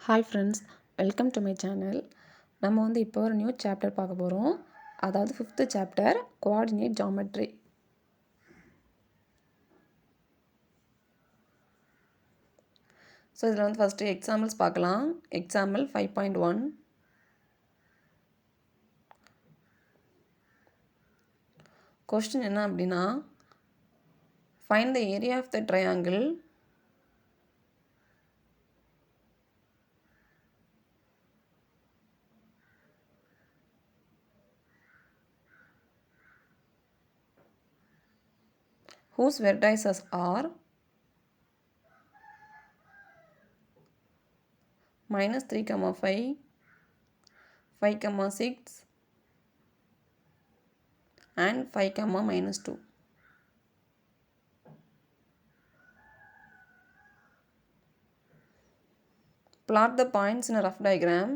Hi friends, welcome to my channel. நம்ம இப்போ ஒரு நியூ சாப்டர் பார்க்க போகிறோம். அதாவது 5th chapter coordinate geometry. So இதில் ஃபஸ்ட்டு எக்ஸாம்பிள்ஸ் பார்க்கலாம். எக்ஸாம்பிள் 5.1. கொஸ்டின் என்ன அப்படின்னா, find the area of the triangle whose vertices are -3, 5, 6 and 5, -2. Plot the points in a rough diagram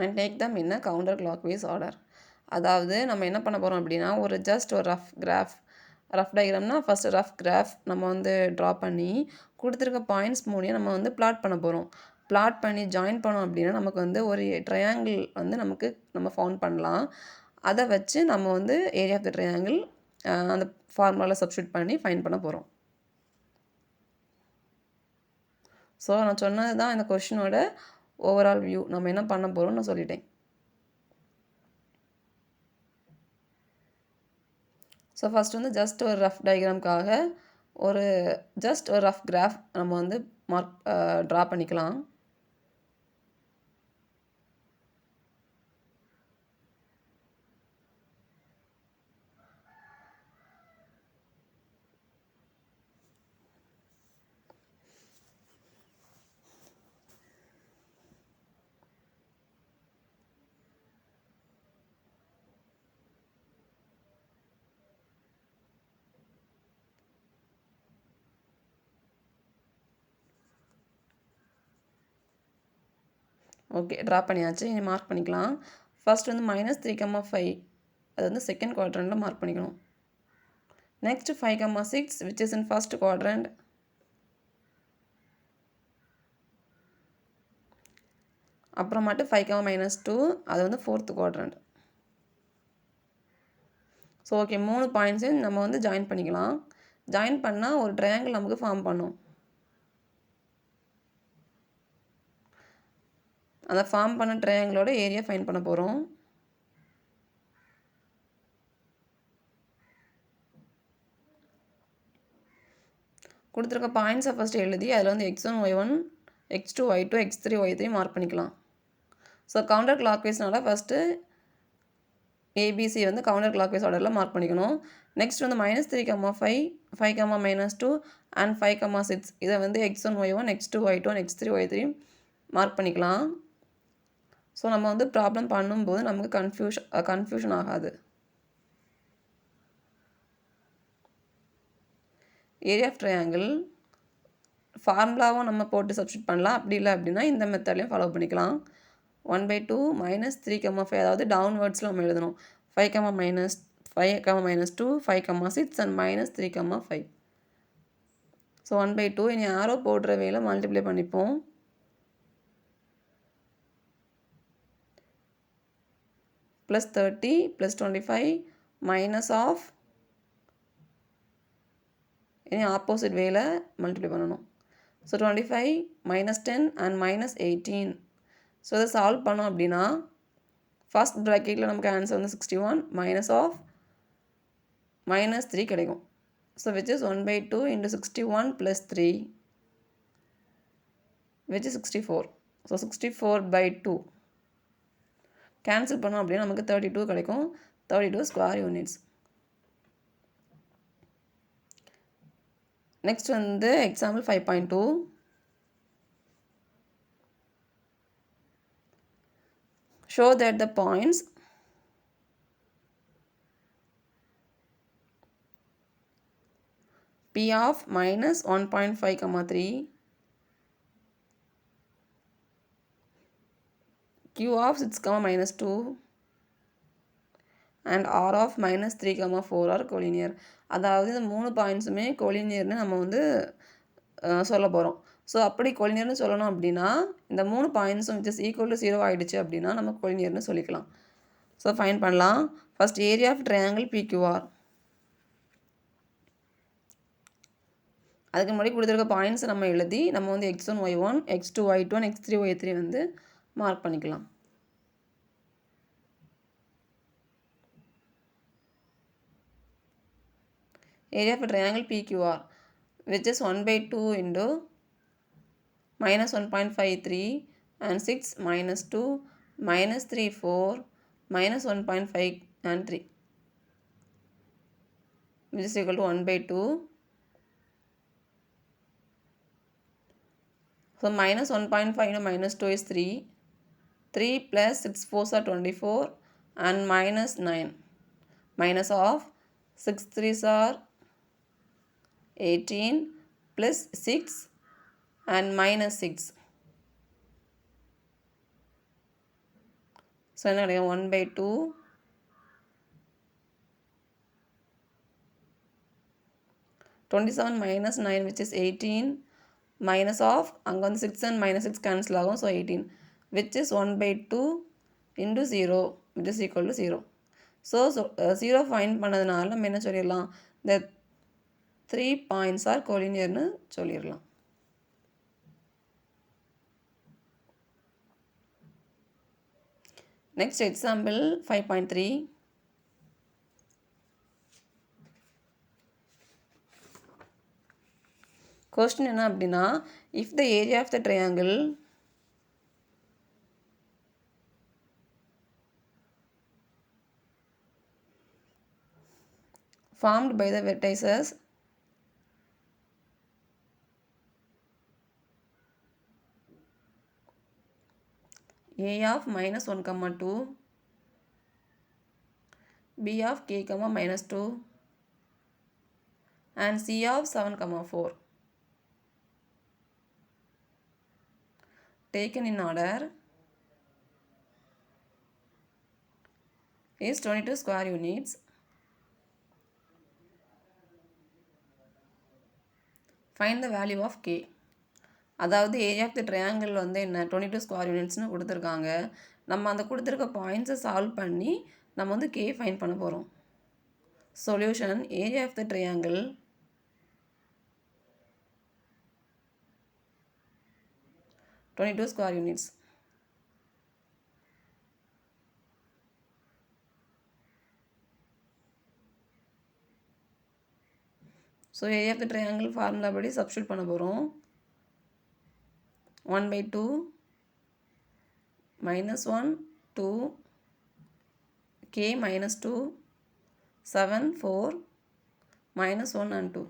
and take them in a counterclockwise order. அதாவது நம்ம என்ன பண்ண போகிறோம் அப்படின்னா, ஒரு ரஃப் டயக்ராம்னா ஃபஸ்ட்டு ரஃப் கிராஃப் நம்ம ட்ரா பண்ணி கொடுத்துருக்க பாயிண்ட்ஸ் மூலியம் நம்ம பிளாட் பண்ண போகிறோம். பிளாட் பண்ணி ஜாயின் பண்ணோம் அப்படின்னா நமக்கு ஒரு ட்ரையாங்கிள் நம்ம ஃபவுண்ட் பண்ணலாம். அதை வச்சு நம்ம ஏரியா ஆஃப் த ட்ரையாங்கிள் அந்த ஃபார்முலாவில் சப்ஸ்டியூட் பண்ணி ஃபைண்ட் பண்ண போகிறோம். ஸோ நான் சொன்னது தான் இந்த கொஷினோட ஓவரால் வியூ. நம்ம என்ன பண்ண போகிறோம்னு நான் சொல்லிட்டேன். ஸோ ஃபஸ்ட் ஜஸ்ட் ஒரு ரஃப் டயக்ராம்காக ஒரு ரஃப் கிராஃப் நம்ம ட்ரா பண்ணிக்கலாம். ஓகே, ட்ரா பண்ணியாச்சு. இனி மார்க் பண்ணிக்கலாம். ஃபர்ஸ்ட் -3, 5 அது செகண்ட் குவாட்ரண்ட்டில் மார்க் பண்ணிக்கணும். Next 5, 6 which is in first quadrant. அப்புறமாட்டு 5, -2 அது ஃபோர்த் குவாட்ரண்ட். ஸோ ஓகே, 3 பாயிண்ட்ஸையும் நம்ம ஜாயின் பண்ணிக்கலாம். ஜாயின் பண்ணால் ஒரு ட்ரையாங்கிள் நமக்கு ஃபார்ம் பண்ணும். அந்த ஃபார்ம் பண்ண ட்ரையாங்கிளோட ஏரியா ஃபைண்ட் பண்ண போகிறோம். கொடுத்துருக்க பாயிண்ட்ஸை ஃபஸ்ட்டு எழுதி அதில் x1, y1, x2, y2, x3, y3 mark பண்ணிக்கலாம். ஸோ கவுண்டர் கிளாக்வைஸ்னால ஃபஸ்ட்டு ஏபிசி கவுண்டர் கிளாக்வைஸ் ஆர்டரில் மார்க் பண்ணிக்கணும். நெக்ஸ்ட் -3, 5, 5, -2 அண்ட் 5, 6 இதை x1, y1, x2, y2 and x3, y3 mark பண்ணிக்கலாம். ஸோ நம்ம ப்ராப்ளம் பண்ணும்போது நமக்கு கன்ஃபியூஷன் ஆகாது. ஏரியா ஆஃப் ட்ரையாங்கிள் ஃபார்முலாவும் நம்ம போட்டு சப்ஸ்டியூட் பண்ணலாம். அப்படி இல்லை அப்படின்னா இந்த மெத்தட்லையும் ஃபாலோ பண்ணிக்கலாம். 1/2 -3, 5 அதாவது டவுன்வர்ட்ஸில் நம்ம எழுதணும். 5, -2, 5, 6 அண்ட் -3, 5. ஸோ 1/2 இனி ஆரோ போடுற வேலை மல்டிப்ளை பண்ணிப்போம். +30 +25 மைனஸ் ஆஃப் இனி ஆப்போசிட் வேல மல்டிப்ளை பண்ணணும். So 25 -10 and -18. ஸோ இதை சால்வ் பண்ணோம் அப்படின்னா ஃபர்ஸ்ட் ப்ராக்கெட்டில் நமக்கு ஆன்சர் 61 மைனஸ் ஆஃப் -3 கிடைக்கும். So which is 1/2 into 61 + 3 which is 64. So 64/2 cancel பண்ணோம் அப்படின்னா நமக்கு 32 கிடைக்கும். 32 square units. Next example 5.2. Show that the points P of -1.5, 3, Q of 6, -2 and R of -3, 4 are collinear. அதாவது இந்த 3 பாயிண்ட்ஸுமே கோலினியர்னு நம்ம சொல்ல போகிறோம். ஸோ அப்படி கொலினியர்னு சொல்லணும் அப்படின்னா இந்த 3 பாயிண்ட்ஸும் விச் இஸ் ஈக்குவல் டு 0 ஆகிடுச்சு அப்படின்னா நம்ம கொலினியர்னு சொல்லிக்கலாம். ஸோ ஃபைண்ட் பண்ணலாம். First area of triangle PQR. அதுக்கு முன்னாடி கொடுத்துருக்க பாயிண்ட்ஸ் நம்ம எழுதி நம்ம வந்து x1 y1 x2 y2 and x3 y3 வந்து மார்க் பண்ணிக்கலாம். Area of a triangle PQR which is 1/2 into minus 1.53 and 6 minus 2 minus 3 4 minus 1.5 and 3 which is equal to 1/2. So minus 1.5 into minus 2 is 3. 3 plus 6 4s are 24 and minus 9. Minus of 6 3s are 18 plus 6 and minus 6. So என்ன கிடைக்கும் 1/2 27 minus 9 which is 18 minus of அங்கே வந்து 6 and minus 6 cancel ஆகும். So 18 which is 1/2 into 0 which is equal to 0. So 0 find பண்ணதுனால நம்ம என்ன சொல்லிடலாம், the 3 points are collinearனு சொல்லிடலாம். Next example 5.3. Question என்ன அப்படின்னா, if the area of the triangle formed by the vertices A of minus 1, 2, B of k, minus 2 and C of 7, 4 taken in order is 22 square units. Find the value of k. அதாவது area of the triangle வந்து என்ன 22 square யூனிட்ஸ்னு கொடுத்துருக்காங்க. நம்ம அந்த கொடுத்துருக்க பாயிண்ட்ஸை solve பண்ணி நம்ம வந்து கே ஃபைண்ட் பண்ண போகிறோம். Solution area of the triangle (22 square units). So area of the triangle formula படி சப்ஸ்டியூட் பண்ண போகிறோம். 1/2 minus 1 2 k minus 2 7 4 minus 1 and 2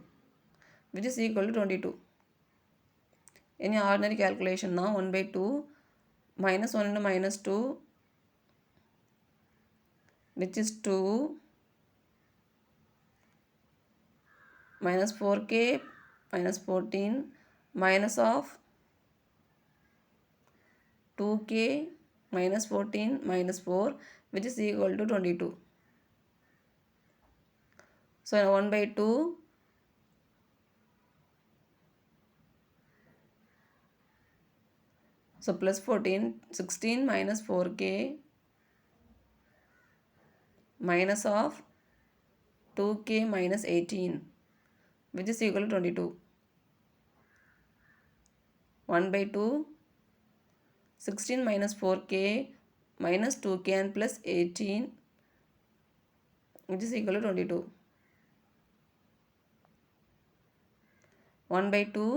which is equal to 22. Any ordinary calculation now 1/2 minus 1 into minus 2 which is 2 minus 4k minus 14 minus of 2k minus 14 minus 4 which is equal to 22. So 1/2 so plus 14 16 minus 4k minus of 2k minus 18 which is equal to 22. 1/2 16 minus 4k minus 2k and plus 18 which is equal to 22. 1/2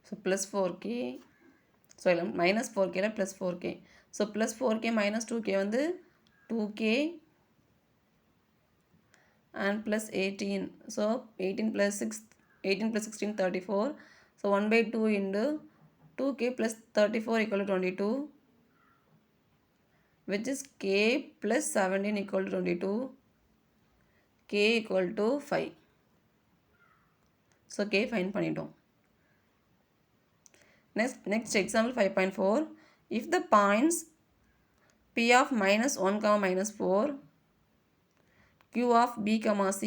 so plus 4k so minus 4k plus 4k so plus 4k minus 2k வந்து 2k and plus 18 so 18 plus 6 18 plus 16 34 so 1/2 into 2k plus 34 equal to 22, which is k plus 17 equal to 22, k equal to 5. So k find பண்ணிட்டோம். Next example 5.4. If the points p of minus 1 comma minus 4, q of b comma c,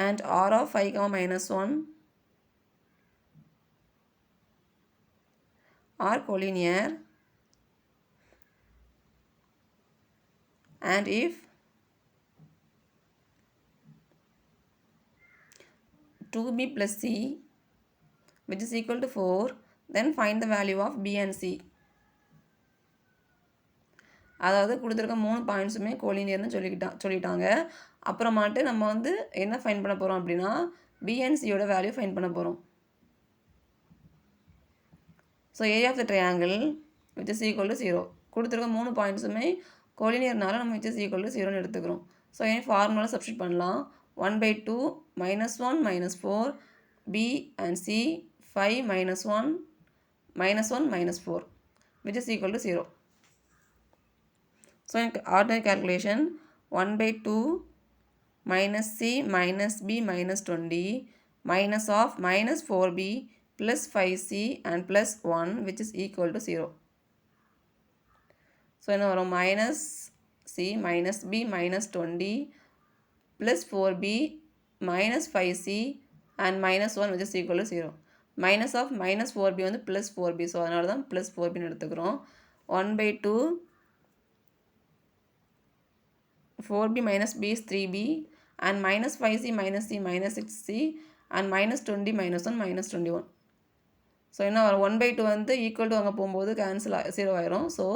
and r of 5 comma minus 1 are collinear, and if 2b plus c, which is equal to 4, then find the value of b and c. அதாவது கொடுத்துருக்க 3 பாயிண்ட்ஸுமே கோலினியர்னு சொல்லிட்டாங்க. அப்புறமாட்டு நம்ம வந்து என்ன find பண்ண போகிறோம் அப்படின்னா b and c யோட வேல்யூ ஃபைண்ட் பண்ண போகிறோம். So area of the triangle which is equal to 0. கொடுத்துருக்க 3 பாயிண்ட்ஸுமே கோலினியர்னால நம்ம விச் இஸ் ஈக்குவல் டு 0ன்னு எடுத்துக்கிறோம். ஸோ ஏன் ஃபார்முலா சப்ஸ்டியூட் பண்ணலாம். 1/2 -1 -4 b and c 5 -1 -4 which is equal to 0. So in ordinary calculation 1/2 minus c minus b minus 20 minus of minus 4b plus 5c and plus 1 which is equal to 0. So என்ன வரும் minus c minus b minus 20 plus 4b minus 5c and minus 1 which is equal to 0. Minus of minus 4b வந்து plus 4b. So அதனால தான் plus 4b எடுத்துக்கிறோம். 1/2 4b minus b is 3b and minus 5c minus c minus 6c and minus 20 minus 1 minus 21. So என்ன வரும் 1/2 வந்து equal to அங்கே போகும்போது cancel 0 ஆயிரும். So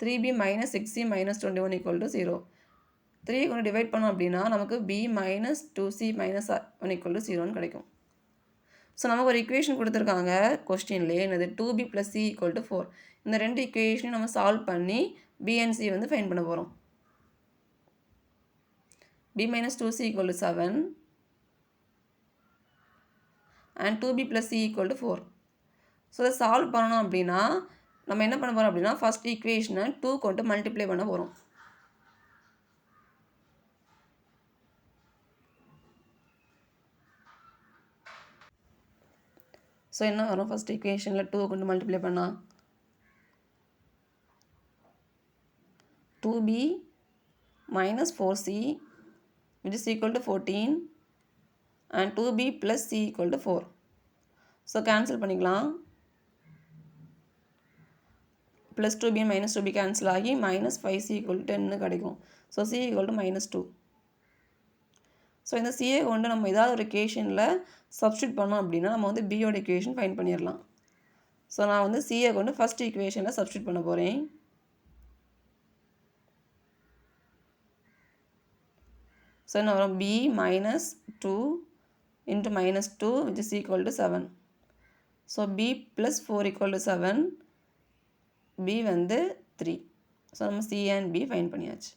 3b minus 6c minus 21 equal to 0. 3 கொண்டு டிவைட் பண்ணோம் அப்படின்னா நமக்கு b minus 2c minus 1 equal to 0ன்னு கிடைக்கும். ஸோ நமக்கு ஒரு இக்குவேஷன் கொடுத்துருக்காங்க கொஸ்டின்லேயே என்னது 2b plus c equal to 4. இந்த ரெண்டு இக்குவேஷனையும் நம்ம சால்வ் பண்ணி b and c வந்து ஃபைண்ட் பண்ண போகிறோம். b minus 2c equal to 7 and 2b plus c equal to 4. So இதை சால்வ் பண்ணணும் அப்படின்னா நம்ம என்ன பண்ண போகிறோம் அப்படின்னா ஃபஸ்ட் ஈக்குவேஷனை 2 கொண்டு மல்டிப்ளை பண்ண போகிறோம். ஸோ என்ன வரும் ஃபஸ்ட் ஈக்குவேஷனில் 2 கொண்டு மல்டிப்ளை பண்ணால் 2b minus 4c which is equal to 14 and 2b plus c equal to 4. So cancel பண்ணிக்கலாம். plus 2b minus 2b cancel ஆகி minus 5c equal to 10 கிடைக்கும். So c equal to -2. So இந்த CA கொண்டு நம்ம ஏதாவது ஒரு இக்குவேஷனில் substitute பண்ணோம் அப்படின்னா நம்ம வந்து பியோட இக்குவேஷன் ஃபைண்ட் பண்ணிடலாம். ஸோ நான் வந்து சிஏ கொண்டு ஃபஸ்ட் இக்குவேஷனில் சப்ஸ்டியூட் பண்ண போகிறேன். ஸோ என்ன வரும் b minus 2 into minus 2 which is equal to 7. So b plus 4 equal to 7, b வந்து 3. ஸோ நம்ம c and b ஃபைண்ட் பண்ணியாச்சு.